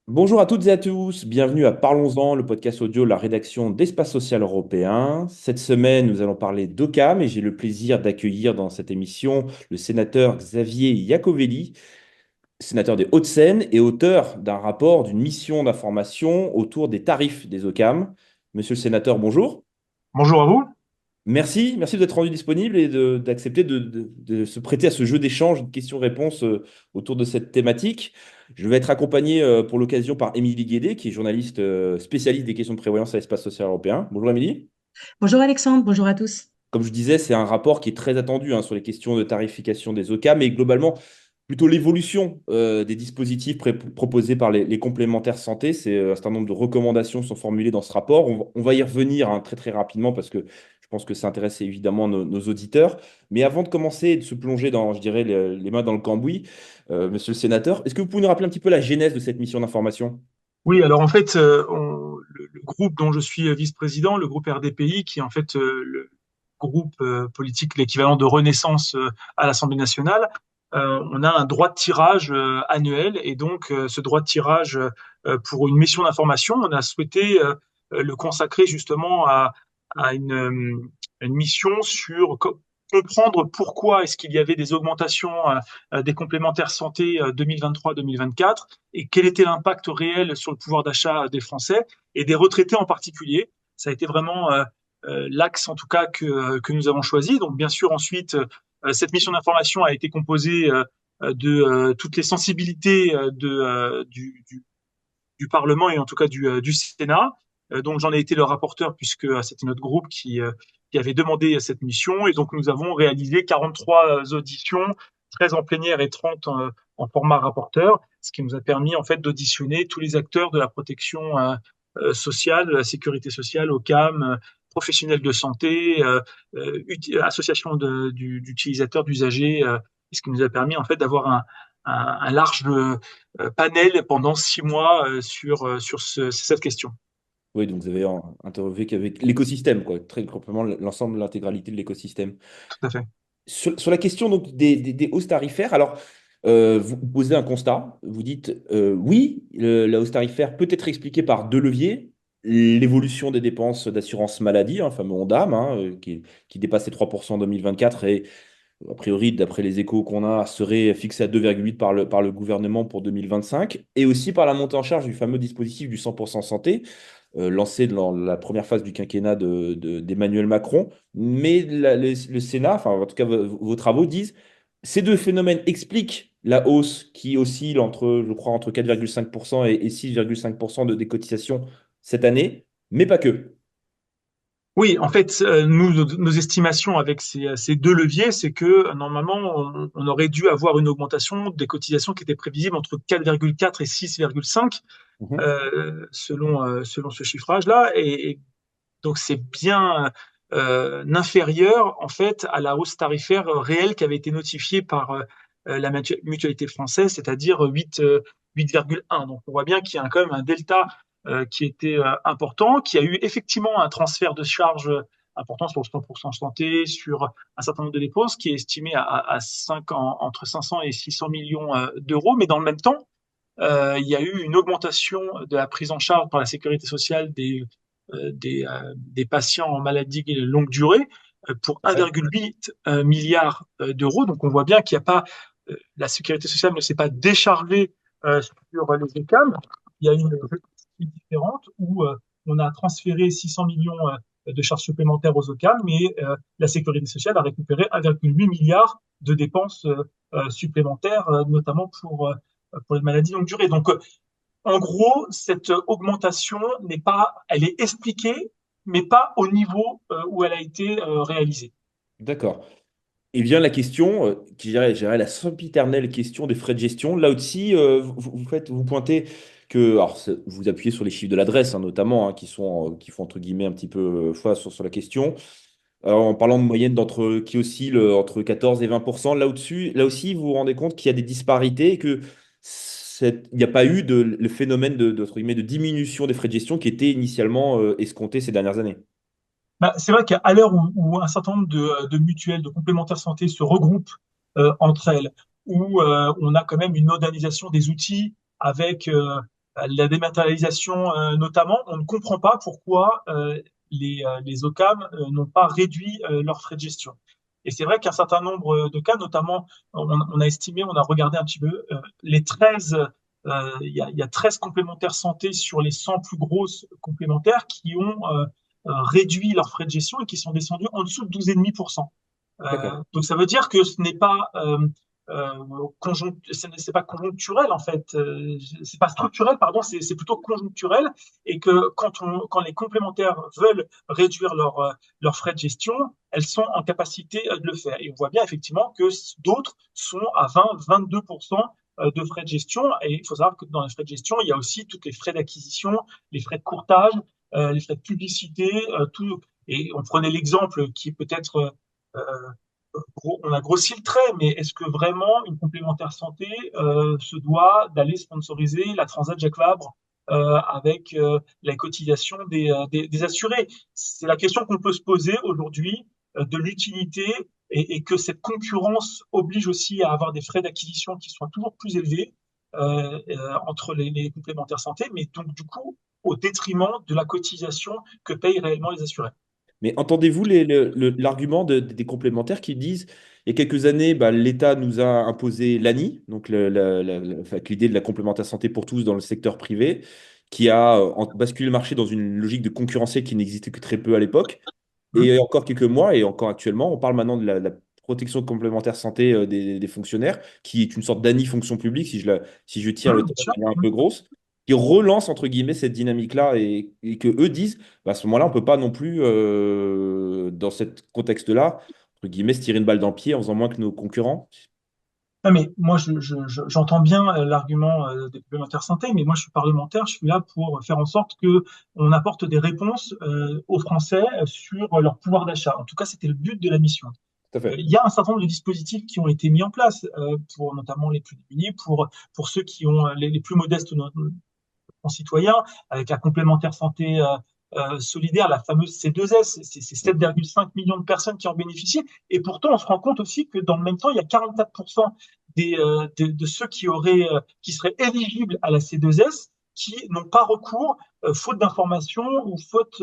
Bonjour à toutes et à tous, bienvenue à Parlons-en, le podcast audio de la rédaction d'Espace Social Européen. Cette semaine, nous allons parler d'OCAM et j'ai le plaisir d'accueillir dans cette émission le sénateur Xavier Iacovelli, sénateur des Hauts-de-Seine et auteur d'un rapport d'une mission d'information autour des tarifs des OCAM. Monsieur le sénateur, bonjour. Bonjour à vous. Merci d'être rendu disponible et d'accepter de se prêter à ce jeu d'échange, de questions-réponses autour de cette thématique. Je vais être accompagné pour l'occasion par Émilie Guédé, qui est journaliste spécialiste des questions de prévoyance à l'espace social européen. Bonjour Émilie. Bonjour Alexandre, bonjour à tous. Comme je disais, c'est un rapport qui est très attendu sur les questions de tarification des OCAM, mais globalement, plutôt l'évolution des dispositifs proposés par les complémentaires santé. C'est un certain nombre de recommandations sont formulées dans ce rapport. On va y revenir très très rapidement parce que je pense que ça intéresse évidemment nos auditeurs. Mais avant de commencer et de se plonger dans, je dirais, les mains dans le cambouis, monsieur le sénateur, est-ce que vous pouvez nous rappeler un petit peu la genèse de cette mission d'information? Oui, alors en fait, le groupe dont je suis vice-président, le groupe RDPI, qui est en fait le groupe politique, l'équivalent de Renaissance à l'Assemblée nationale, on a un droit de tirage annuel et donc ce droit de tirage pour une mission d'information, on a souhaité le consacrer justement à une mission sur comprendre pourquoi est-ce qu'il y avait des augmentations des complémentaires santé 2023-2024 et quel était l'impact réel sur le pouvoir d'achat des Français et des retraités en particulier. Ça a été vraiment l'axe en tout cas que nous avons choisi. Donc bien sûr ensuite, cette mission d'information a été composée de toutes les sensibilités du Parlement et en tout cas du Sénat. Donc j'en ai été le rapporteur puisque c'était notre groupe qui avait demandé cette mission. Et donc nous avons réalisé 43 auditions, 13 en plénière et 30 en format rapporteur, ce qui nous a permis en fait d'auditionner tous les acteurs de la protection sociale, de la sécurité sociale, OCAM, professionnels de santé, associations d'utilisateurs, d'usagers, ce qui nous a permis en fait d'avoir un large panel pendant 6 mois sur cette question. Oui, donc vous avez interviewé qu'avec l'écosystème, quoi, très complètement l'ensemble, l'intégralité de l'écosystème. Tout à fait. Sur la question donc, des hausses tarifaires, alors vous posez un constat, vous dites oui, la hausse tarifaire peut être expliquée par deux leviers, l'évolution des dépenses d'assurance maladie, fameux ONDAM, qui dépasse les 3% en 2024 et a priori, d'après les échos qu'on a, serait fixé à 2,8 par le gouvernement pour 2025, et aussi par la montée en charge du fameux dispositif du 100% santé, lancé dans la première phase du quinquennat d'Emmanuel Macron. Mais le Sénat, enfin en tout cas vos travaux disent, ces deux phénomènes expliquent la hausse qui oscille entre, je crois, entre 4,5% et 6,5% de cotisations cette année, mais pas que. Oui, en fait, nous, nos estimations avec ces deux leviers, c'est que normalement, on aurait dû avoir une augmentation des cotisations qui était prévisible entre 4,4 et 6,5 Mhm. selon ce chiffrage-là. Et donc, c'est bien inférieur, en fait, à la hausse tarifaire réelle qui avait été notifiée par la mutualité française, c'est-à-dire 8,1. Donc, on voit bien qu'il y a quand même un delta qui était important, qui a eu effectivement un transfert de charges important sur le 100% santé, sur un certain nombre de dépenses, qui est estimé à entre 500 et 600 millions d'euros. Mais dans le même temps, il y a eu une augmentation de la prise en charge par la sécurité sociale des patients en maladie longue durée pour Ouais. 1,8 milliard d'euros. Donc on voit bien qu'il n'y a pas, la sécurité sociale ne s'est pas déchargée sur les ECAM. Il y a une politique différente où on a transféré 600 millions de charges supplémentaires aux OCAM, mais la sécurité sociale a récupéré 1,8 milliard de dépenses supplémentaires, notamment pour les maladies longue durée. Donc, en gros, cette augmentation n'est pas, elle est expliquée, mais pas au niveau où elle a été réalisée. D'accord. Et vient la question, je dirais la sempiternelle question des frais de gestion. Là aussi, vous pointez que, alors, vous appuyez sur les chiffres de l'adresse, notamment, qui font entre guillemets un petit peu foi sur la question. Alors, en parlant de moyenne qui oscille entre 14 et 20%, là aussi, vous vous rendez compte qu'il y a des disparités et que il n'y a pas eu le phénomène entre guillemets, de diminution des frais de gestion qui était initialement escompté ces dernières années. Bah, c'est vrai qu'à l'heure où un certain nombre de mutuelles, de complémentaires santé se regroupent entre elles, où on a quand même une modernisation des outils avec la dématérialisation notamment, on ne comprend pas pourquoi les OCAM n'ont pas réduit leurs frais de gestion. Et c'est vrai qu'un certain nombre de cas, notamment, on a estimé, on a regardé un petit peu les 13, il y a 13 complémentaires santé sur les 100 plus grosses complémentaires qui ont réduit leurs frais de gestion et qui sont descendus en dessous de 12,5%. D'accord. Donc ça veut dire que ce n'est pas c'est pas conjoncturel en fait, c'est pas structurel pardon, c'est plutôt conjoncturel et que quand les complémentaires veulent réduire leurs frais de gestion, elles sont en capacité de le faire. Et on voit bien effectivement que d'autres sont à 20-22% de frais de gestion. Et il faut savoir que dans les frais de gestion, il y a aussi tous les frais d'acquisition, les frais de courtage, les frais de publicité, tout. Et on prenait l'exemple qui peut-être on a grossi le trait, mais est-ce que vraiment une complémentaire santé se doit d'aller sponsoriser la Transat Jacques Vabre avec la cotisation des assurés? C'est la question qu'on peut se poser aujourd'hui de l'utilité et que cette concurrence oblige aussi à avoir des frais d'acquisition qui soient toujours plus élevés entre les complémentaires santé, mais donc du coup au détriment de la cotisation que payent réellement les assurés. Mais entendez-vous l'argument des complémentaires qui disent, il y a quelques années, bah, l'État nous a imposé l'ANI, donc enfin, l'idée de la complémentaire santé pour tous dans le secteur privé, qui a basculé le marché dans une logique de concurrentiel qui n'existait que très peu à l'époque. Et il y a encore quelques mois, et encore actuellement, on parle maintenant de la protection complémentaire santé des fonctionnaires, qui est une sorte d'ANI fonction publique, si je tire le trait Bien de sûr. manière un peu grosse, qui relance, entre guillemets, cette dynamique-là, et que eux disent, bah, à ce moment-là, on ne peut pas non plus, dans ce contexte-là, entre guillemets, se tirer une balle dans le pied en faisant moins que nos concurrents. Non, mais moi, j'entends bien l'argument des complémentaires santé, mais moi, je suis parlementaire, je suis là pour faire en sorte que on apporte des réponses aux Français sur leur pouvoir d'achat. En tout cas, c'était le but de la mission. Tout à fait. Il y a un certain nombre de dispositifs qui ont été mis en place pour notamment les plus démunis, pour ceux qui ont les plus modestes de nos concitoyens, avec la complémentaire santé solidaire, la fameuse C2S, c'est 7,5 millions de personnes qui en bénéficient. Et pourtant, on se rend compte aussi que dans le même temps, il y a 44% de ceux qui seraient éligibles à la C2S qui n'ont pas recours, faute d'information ou faute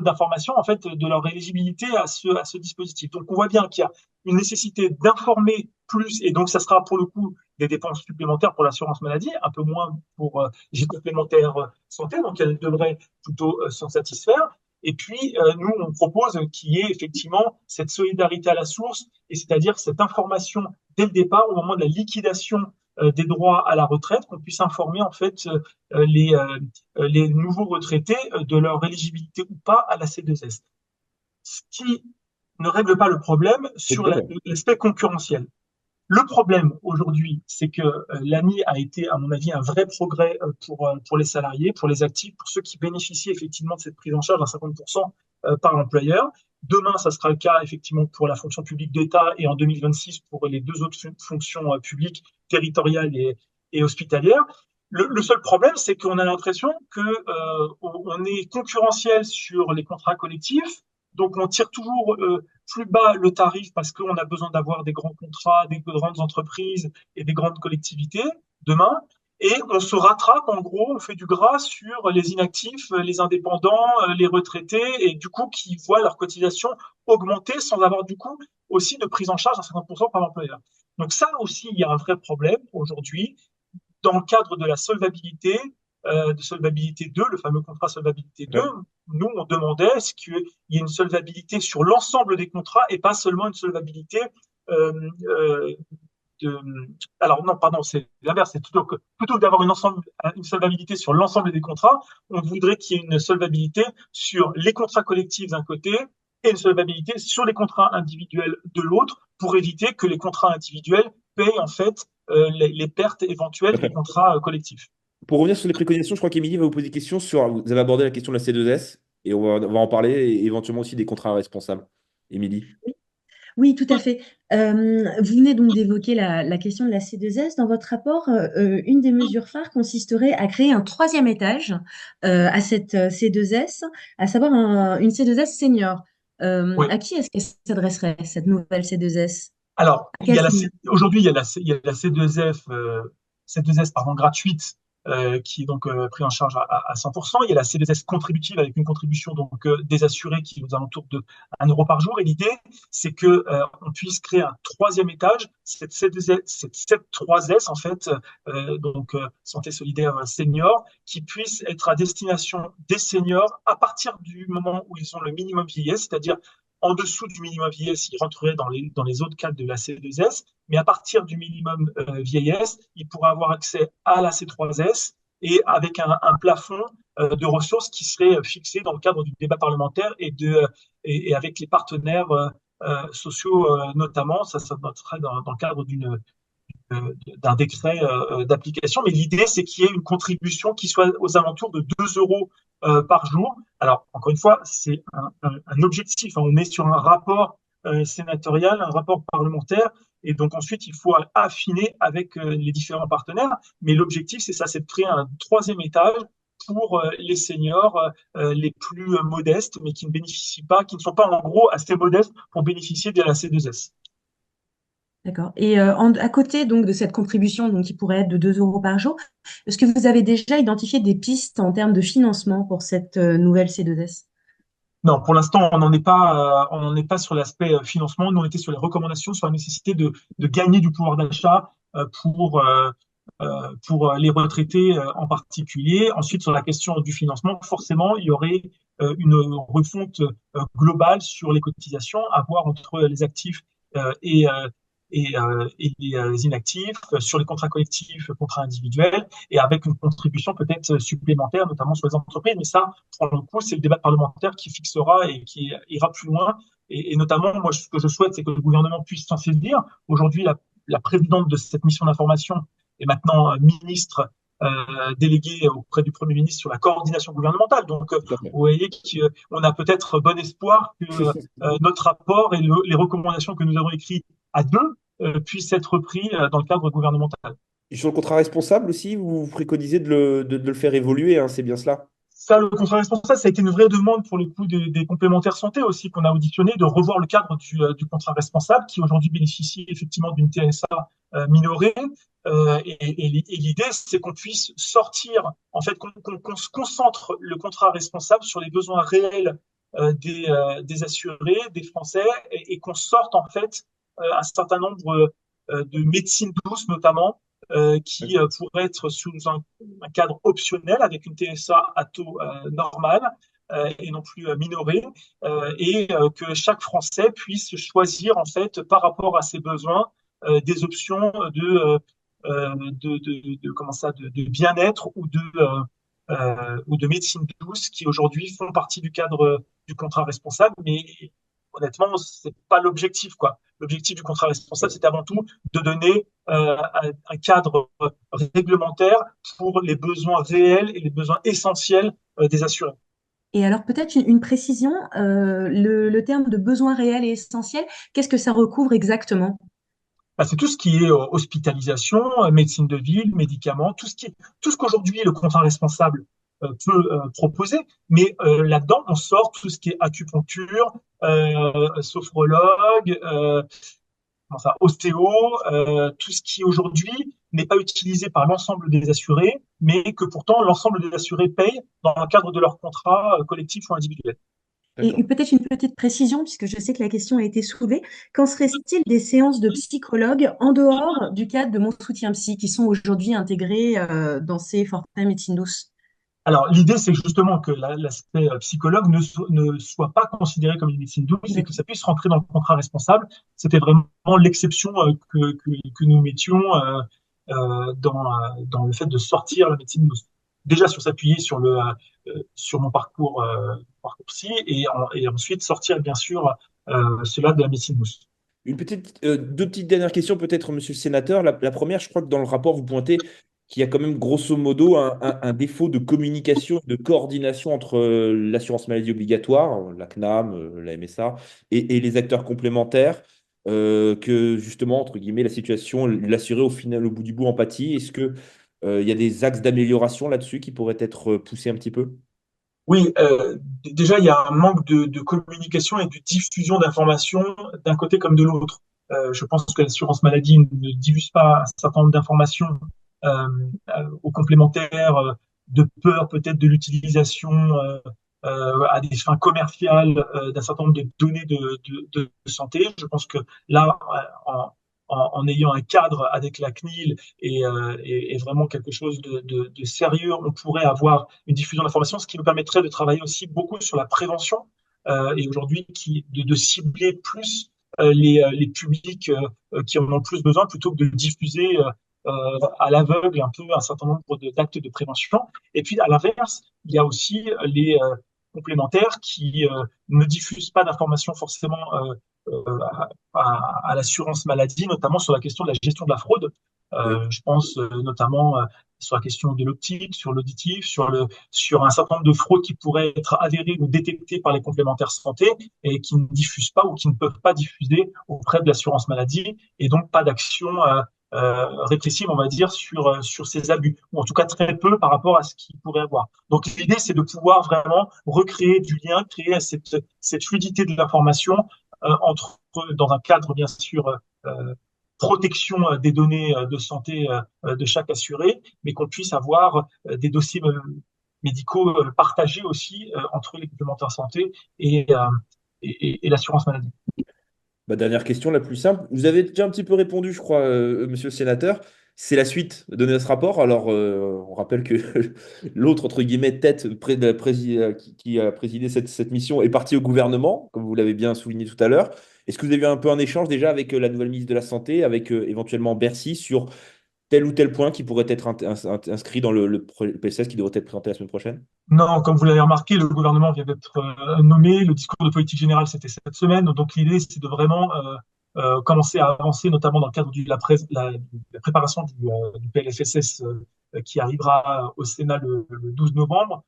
d'information en fait de leur éligibilité à ce dispositif. Donc on voit bien qu'il y a une nécessité d'informer plus, et donc ça sera pour le coup des dépenses supplémentaires pour l'assurance maladie, un peu moins pour les complémentaires santé, donc elle devrait plutôt s'en satisfaire. Et puis, nous, on propose qu'il y ait effectivement cette solidarité à la source, et c'est-à-dire cette information dès le départ, au moment de la liquidation des droits à la retraite, qu'on puisse informer en fait les nouveaux retraités de leur éligibilité ou pas à la C2S. Ce qui ne règle pas le problème Oui, sur tout à fait. l'aspect concurrentiel. Le problème aujourd'hui, c'est que l'ANI a été, à mon avis, un vrai progrès pour les salariés, pour les actifs, pour ceux qui bénéficient effectivement de cette prise en charge à 50% par l'employeur. Demain, ça sera le cas effectivement pour la fonction publique d'État et en 2026 pour les deux autres fonctions publiques, territoriales et hospitalières. Le seul problème, c'est qu'on a l'impression que on est concurrentiel sur les contrats collectifs, donc on tire toujours plus bas le tarif parce qu'on a besoin d'avoir des grands contrats, des grandes entreprises et des grandes collectivités demain. Et on se rattrape, en gros, on fait du gras sur les inactifs, les indépendants, les retraités, et du coup, qui voient leur cotisation augmenter sans avoir du coup aussi de prise en charge à 50% par l'employeur. Donc ça aussi, il y a un vrai problème aujourd'hui dans le cadre de la solvabilité, de solvabilité 2, le fameux contrat solvabilité 2, Ouais. nous, on demandait est-ce qu'il y ait une solvabilité sur l'ensemble des contrats et pas seulement une solvabilité euh, euh, de... Alors non, pardon, c'est l'inverse. C'est plutôt que d'avoir une solvabilité sur l'ensemble des contrats, on voudrait qu'il y ait une solvabilité sur les contrats collectifs d'un côté et une solvabilité sur les contrats individuels de l'autre pour éviter que les contrats individuels payent en fait les pertes éventuelles des contrats collectifs. Pour revenir sur les préconisations, je crois qu'Émilie va vous poser des questions sur. Vous avez abordé la question de la C2S et on va en parler et éventuellement aussi des contrats responsables. Émilie. Oui, tout à fait. Vous venez donc d'évoquer la question de la C2S. Dans votre rapport, une des mesures phares consisterait à créer un troisième étage à cette C2S, à savoir une C2S senior. Oui. À qui est-ce qu'elle s'adresserait, cette nouvelle C2S? Alors, À quel senior? aujourd'hui, il y a la C2F, C2S pardon, gratuite qui est donc prise en charge à 100%. Il y a la C2S contributive avec une contribution donc des assurés qui est aux alentours de 1 € par jour. Et l'idée, c'est que on puisse créer un troisième étage, cette C2S, cette 3S en fait, santé solidaire senior, qui puisse être à destination des seniors à partir du moment où ils ont le minimum vieillesse, c'est-à-dire en dessous du minimum vieillesse, il rentrerait dans les autres cadres de la C2S, mais à partir du minimum vieillesse, il pourra avoir accès à la C3S et avec un plafond de ressources qui serait fixé dans le cadre du débat parlementaire et avec les partenaires sociaux notamment. Ça serait dans le cadre d'un décret d'application. Mais l'idée, c'est qu'il y ait une contribution qui soit aux alentours de 2 € par jour. Alors, encore une fois, c'est un objectif. On est sur un rapport sénatorial, un rapport parlementaire. Et donc ensuite, il faut affiner avec les différents partenaires. Mais l'objectif, c'est ça, c'est de créer un troisième étage pour les seniors les plus modestes, mais qui ne bénéficient pas, qui ne sont pas en gros assez modestes pour bénéficier de la C2S. D'accord. Et à côté donc de cette contribution donc, qui pourrait être de 2 € par jour, est-ce que vous avez déjà identifié des pistes en termes de financement pour cette nouvelle C2S? Non, pour l'instant, on n'en est pas sur l'aspect financement. Nous, on était sur les recommandations, sur la nécessité de gagner du pouvoir d'achat pour les retraités en particulier. Ensuite, sur la question du financement, forcément, il y aurait une refonte globale sur les cotisations à voir entre les actifs euh, et, euh, et les inactifs, sur les contrats collectifs, contrats individuels, et avec une contribution peut-être supplémentaire, notamment sur les entreprises. Mais ça, pour le coup, c'est le débat parlementaire qui fixera et qui ira plus loin. Et notamment, moi, ce que je souhaite, c'est que le gouvernement puisse s'en saisir. Aujourd'hui, la présidente de cette mission d'information est maintenant ministre déléguée auprès du Premier ministre sur la coordination gouvernementale. Donc, Tout à fait. vous voyez qu'on a peut-être bon espoir que notre rapport et les recommandations que nous avons écrites à deux puissent être pris dans le cadre gouvernemental. Et sur le contrat responsable aussi, vous préconisez de le faire évoluer, hein, c'est bien cela? Ça, le contrat responsable, ça a été une vraie demande pour le coup des complémentaires santé aussi qu'on a auditionné, de revoir le cadre du contrat responsable qui aujourd'hui bénéficie effectivement d'une TSA minorée. Et l'idée, c'est qu'on puisse sortir, en fait, qu'on se concentre le contrat responsable sur les besoins réels des assurés, des Français, et qu'on sorte en fait un certain nombre de médecines douces notamment qui pourrait être sous un cadre optionnel avec une TSA à taux normal et non plus minoré, et que chaque Français puisse choisir en fait par rapport à ses besoins des options comment ça, de bien-être ou de médecine douce qui aujourd'hui font partie du cadre du contrat responsable, mais honnêtement, c'est pas l'objectif, quoi. L'objectif du contrat responsable, c'est avant tout de donner un cadre réglementaire pour les besoins réels et les besoins essentiels des assurés. Et alors peut-être une précision, le terme de besoin réel et essentiel, qu'est-ce que ça recouvre exactement? Bah, c'est tout ce qui est hospitalisation, médecine de ville, médicaments, tout ce qu'aujourd'hui le contrat responsable peut proposer. Mais là-dedans, on sort tout ce qui est acupuncture, sophrologue, enfin, ostéo, tout ce qui aujourd'hui n'est pas utilisé par l'ensemble des assurés, mais que pourtant l'ensemble des assurés payent dans le cadre de leur contrat collectif ou individuel. Et D'accord. peut-être une petite précision, puisque je sais que la question a été soulevée. Qu'en serait-il des séances de psychologue en dehors du cadre de mon soutien psy qui sont aujourd'hui intégrées dans ces forfaits médecine douce? Alors, l'idée, c'est justement que l'aspect psychologue ne soit pas considéré comme une médecine douce et que D'accord. ça puisse rentrer dans le contrat responsable. C'était vraiment l'exception que nous mettions dans le fait de sortir la médecine douce. Déjà sur s'appuyer sur mon parcours psy et ensuite sortir bien sûr cela de la médecine douce. Deux petites dernières questions, peut-être, monsieur le sénateur. La première, je crois que dans le rapport, vous pointez qu'il y a quand même grosso modo un défaut de communication, de coordination entre l'assurance maladie obligatoire, la CNAM, la MSA, et les acteurs complémentaires. que justement, entre guillemets, la situation, l'assurer au final, au bout du bout, empathie. Est-ce que il y a des axes d'amélioration là-dessus qui pourraient être poussés un petit peu? Oui, déjà, il y a un manque de communication et de diffusion d'informations d'un côté comme de l'autre. Je pense que l'assurance maladie ne diffuse pas un certain nombre d'informations euh, aux complémentaires, de peur peut-être de l'utilisation à des fins commerciales d'un certain nombre de données de santé. Je pense que là, en ayant un cadre avec la CNIL et vraiment quelque chose de sérieux, on pourrait avoir une diffusion d'informations, ce qui nous permettrait de travailler aussi beaucoup sur la prévention et aujourd'hui de cibler plus les publics qui en ont plus besoin plutôt que de diffuser à l'aveugle un peu un certain nombre d'actes de prévention. Et puis à l'inverse, il y a aussi les complémentaires qui ne diffusent pas d'informations forcément à l'assurance maladie, notamment sur la question de la gestion de la fraude. Oui. Je pense notamment sur la question de l'optique, sur l'auditif, sur un certain nombre de fraudes qui pourraient être avérées ou détectées par les complémentaires santé et qui ne diffusent pas ou qui ne peuvent pas diffuser auprès de l'assurance maladie et donc pas d'action répressive, on va dire, sur ces abus, ou en tout cas très peu par rapport à ce qu'il pourrait avoir. Donc l'idée, c'est de pouvoir vraiment recréer du lien, créer cette fluidité de l'information entre, dans un cadre bien sûr protection des données de santé de chaque assuré, mais qu'on puisse avoir des dossiers médicaux partagés aussi entre les complémentaires santé et l'assurance maladie. Bah, dernière question, la plus simple. Vous avez déjà un petit peu répondu, je crois, monsieur le sénateur. C'est la suite de notre rapport. Alors, on rappelle que l'autre, entre guillemets, tête qui a présidé cette mission est parti au gouvernement, comme vous l'avez bien souligné tout à l'heure. Est-ce que vous avez eu un peu un échange déjà avec la nouvelle ministre de la Santé, avec éventuellement Bercy, sur tel ou tel point qui pourrait être inscrit dans le PSS qui devrait être présenté la semaine prochaine? Non, comme vous l'avez remarqué, le gouvernement vient d'être nommé. Le discours de politique générale, c'était cette semaine. Donc l'idée, c'est de vraiment commencer à avancer, notamment dans le cadre de la préparation du PLFSS qui arrivera au Sénat le 12 novembre,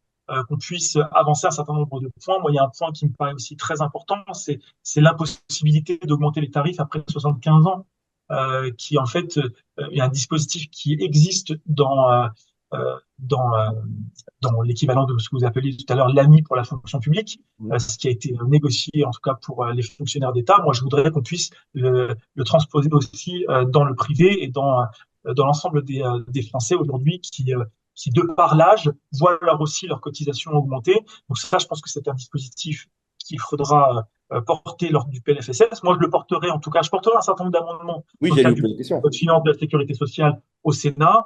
qu'on puisse avancer un certain nombre de points. Moi, il y a un point qui me paraît aussi très important, c'est l'impossibilité d'augmenter les tarifs après 75 ans, qui en fait, il y a un dispositif qui existe dans dans l'équivalent de ce que vous appeliez tout à l'heure l'AMI pour la fonction publique, Mhm. ce qui a été négocié en tout cas pour les fonctionnaires d'État. Moi, je voudrais qu'on puisse le transposer aussi dans le privé et dans l'ensemble des Français aujourd'hui qui, de par l'âge, voient leur aussi leur cotisation augmenter. Donc ça, je pense que c'est un dispositif qu'il faudra porter lors du PLFSS. Moi, je le porterai, en tout cas, je porterai un certain nombre d'amendements Oui, dans le j'allais cadre vous du poser la question. code de finances de la sécurité sociale au Sénat.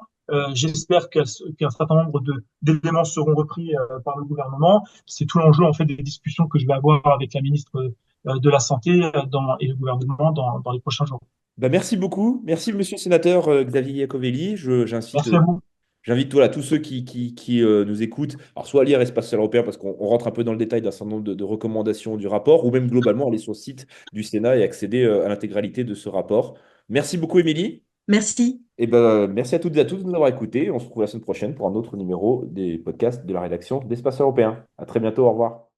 J'espère qu'un certain nombre d'éléments seront repris par le gouvernement. C'est tout l'enjeu en fait des discussions que je vais avoir avec la ministre de la Santé et le gouvernement dans les prochains jours. Bah, merci beaucoup. Merci, monsieur le sénateur Xavier Iacovelli. Merci à vous. J'invite voilà, tous ceux qui nous écoutent, alors soit à lire Espace Social Européen, parce qu'on rentre un peu dans le détail d'un certain nombre de recommandations du rapport, ou même globalement aller sur le site du Sénat et accéder à l'intégralité de ce rapport. Merci beaucoup, Émilie. Merci. Et ben, merci à toutes et à tous de nous avoir écoutés. On se retrouve la semaine prochaine pour un autre numéro des podcasts de la rédaction d'Espace Européen. À très bientôt, au revoir.